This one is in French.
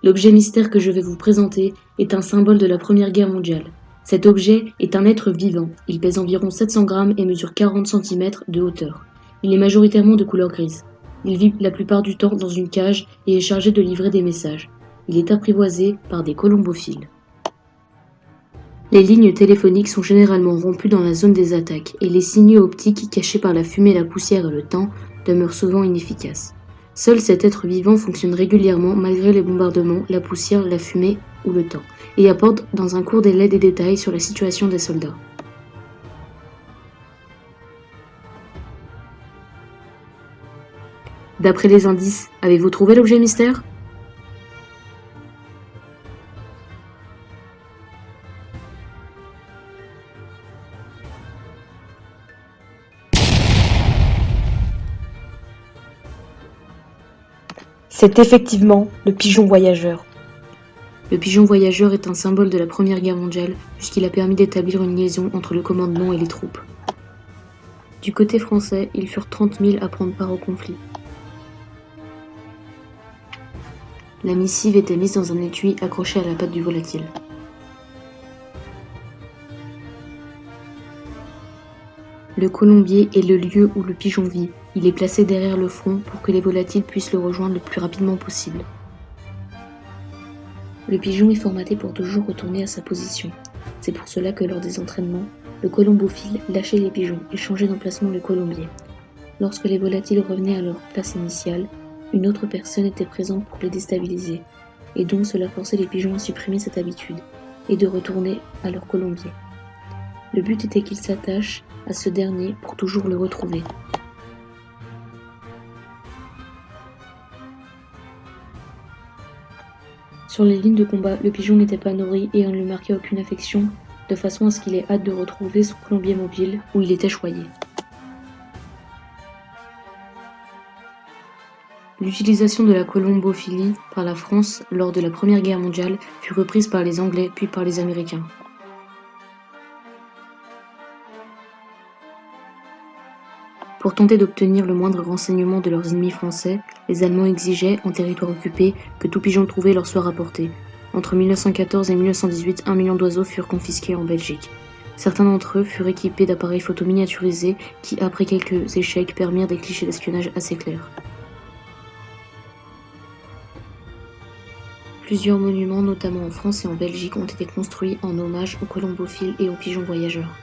L'objet mystère que je vais vous présenter est un symbole de la Première Guerre mondiale. Cet objet est un être vivant. Il pèse environ 700 grammes et mesure 40 cm de hauteur. Il est majoritairement de couleur grise. Il vit la plupart du temps dans une cage et est chargé de livrer des messages. Il est apprivoisé par des colombophiles. Les lignes téléphoniques sont généralement rompues dans la zone des attaques et les signaux optiques cachés par la fumée, la poussière et le temps demeurent souvent inefficaces. Seul cet être vivant fonctionne régulièrement malgré les bombardements, la poussière, la fumée ou le temps, et apporte dans un court délai des détails sur la situation des soldats. D'après les indices, avez-vous trouvé l'objet mystère ? C'est effectivement le pigeon voyageur. Le pigeon voyageur est un symbole de la Première Guerre mondiale puisqu'il a permis d'établir une liaison entre le commandement et les troupes. Du côté français, ils furent 30 000 à prendre part au conflit. La missive était mise dans un étui accroché à la patte du volatile. Le colombier est le lieu où le pigeon vit. Il est placé derrière le front pour que les volatiles puissent le rejoindre le plus rapidement possible. Le pigeon est formaté pour toujours retourner à sa position. C'est pour cela que lors des entraînements, le colombophile lâchait les pigeons et changeait d'emplacement le colombier. Lorsque les volatiles revenaient à leur place initiale, une autre personne était présente pour les déstabiliser, et donc cela forçait les pigeons à supprimer cette habitude et de retourner à leur colombier. Le but était qu'ils s'attachent à ce dernier pour toujours le retrouver. Sur les lignes de combat, le pigeon n'était pas nourri et on ne lui marquait aucune affection, de façon à ce qu'il ait hâte de retrouver son colombier mobile où il était choyé. L'utilisation de la colombophilie par la France lors de la Première Guerre mondiale fut reprise par les Anglais puis par les Américains. Pour tenter d'obtenir le moindre renseignement de leurs ennemis français, les Allemands exigeaient, en territoire occupé, que tout pigeon trouvé leur soit rapporté. Entre 1914 et 1918, 1 million d'oiseaux furent confisqués en Belgique. Certains d'entre eux furent équipés d'appareils photo miniaturisés qui, après quelques échecs, permirent des clichés d'espionnage assez clairs. Plusieurs monuments, notamment en France et en Belgique, ont été construits en hommage aux colombophiles et aux pigeons voyageurs.